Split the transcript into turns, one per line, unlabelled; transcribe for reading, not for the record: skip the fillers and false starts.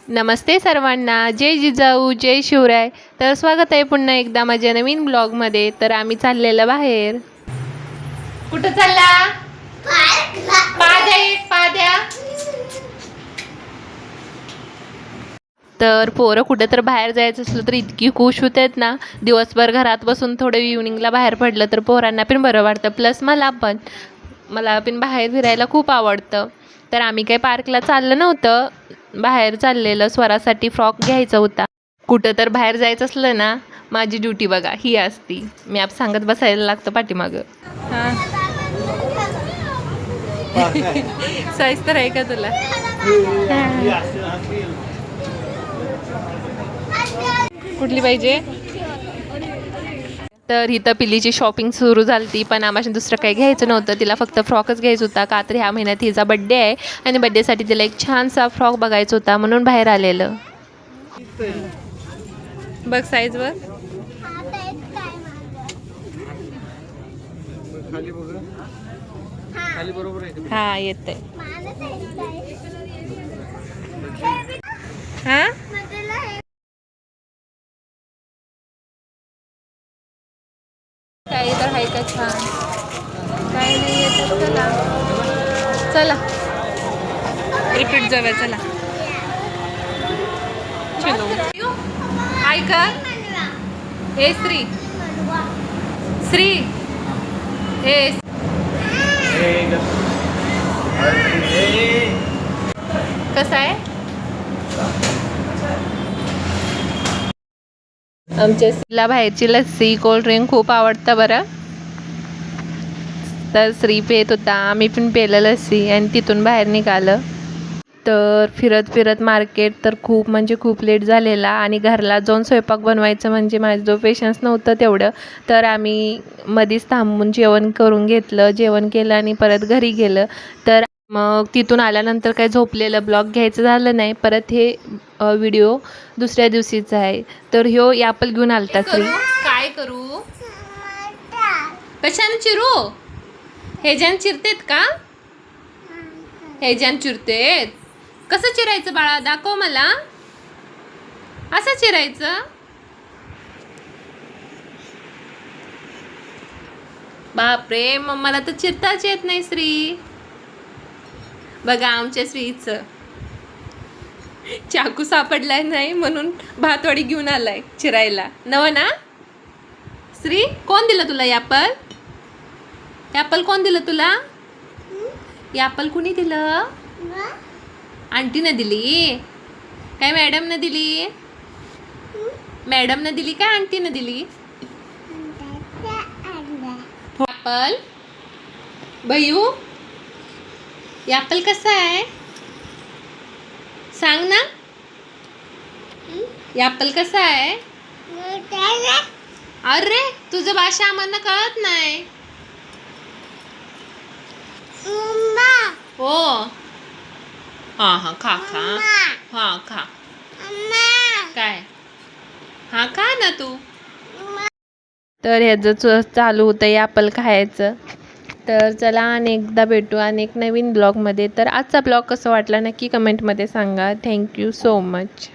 नमस्ते सर्वांना, जय जिजाऊ, जय शिवराय. तर स्वागत आहे पुन्हा एकदा माझ्या नवीन ब्लॉगमध्ये. तर आम्ही चाललेलं बाहेर. कुठं चालला? पाद्या. तर पोरं कुठं तर बाहेर जायचं असलं तर इतकी खुश होतात ना. दिवसभर घरात बसून थोडं इव्हनिंगला बाहेर पडलं तर पोरांना पण बरं वाटतं. प्लस मला पण बाहेर फिरायला खूप आवडतं. तर आम्ही काही पार्कला चाललं नव्हतं, बाहेर चाललेलं. स्वरासाठी फ्रॉक घ्यायचा होता. कुठं तर बाहेर जायचं असलं ना, माझी ड्युटी बघा ही असती. मी आप सांगत बसायला लागतं पाठीमागं. हां साईज तर आहे का तुला? कुठली पाहिजे? तर इथं पिलीची शॉपिंग सुरू झाली पण आम्हाला दुसरं काही घ्यायचं नव्हतं. तिला फक्त फ्रॉकच घ्यायचा होता का तर ह्या महिन्यात हिचा बड्डे आहे आणि बड्डेसाठी तिला एक छानसा फ्रॉक बघायचा होता म्हणून बाहेर आलेलं. बघ साईजवर हा येत आहे. हा काही तर आहे का छान? काही नाही येत. चला रिपीट जाऊया. चला चलो. हाय का हे श्री हे कसं आहे? आमच्या श्रीला बाहेरची लस्सी कोल्ड्रिंक खूप आवडतं बरं. तर श्री पेत होता, आम्ही पण पेलं लस्सी आणि तिथून बाहेर निघालं. तर फिरत मार्केट तर खूप म्हणजे खूप लेट झालेला आणि घरला जाऊन स्वयंपाक बनवायचं म्हणजे माझं जो पेशन्स नव्हतं तेवढं. तर आम्ही मध्येच थांबून जेवण करून घेतलं. जेवण केलं आणि परत घरी गेलं. तर मग तिथून आल्यानंतर काय झोपलेलं ब्लॉग घ्यायचं झालं नाही. परत हे व्हिडिओ दुसऱ्या दिवशीचा आहे. तर ह्यो ॲपल घेऊन आलता श्री. काय करू? कशाने चिरू? हेजान चिरतेत का? हेजान चिरतेत? कसं चिरायचं बाळा? दाखव मला. असं चिरायचं? बापरे, मग मला तर चिरताच येत नाही श्री. बघा आमच्या श्रीचं चाकू सापडलाय नाही म्हणून भातवाडी घेऊन आलाय चिरायला. नव ना श्री? कोण दिलं तुला ॲपल? ॲपल कोण दिलं तुला? ॲपल कुणी दिलं? आंटीनं दिली काय मॅडमनं दिली? मॅडमनं दिली काय आंटीनं दिली? ॲपल भयू ॲपल कसा आहे सांग ना. ॲपल कसा आहे? अरे तुझं भाषा आम्हाला कळत नाही. हो हां खा हां खा. काय हां खा ना तू. तर ह्याचं चालू होतं ॲपल खायचं. तर चला अनेकदा भेटू अनेक नवीन ब्लॉगमध्ये. तर आजचा ब्लॉग कसा वाटला नक्की कमेंटमध्ये सांगा. Thank you so much.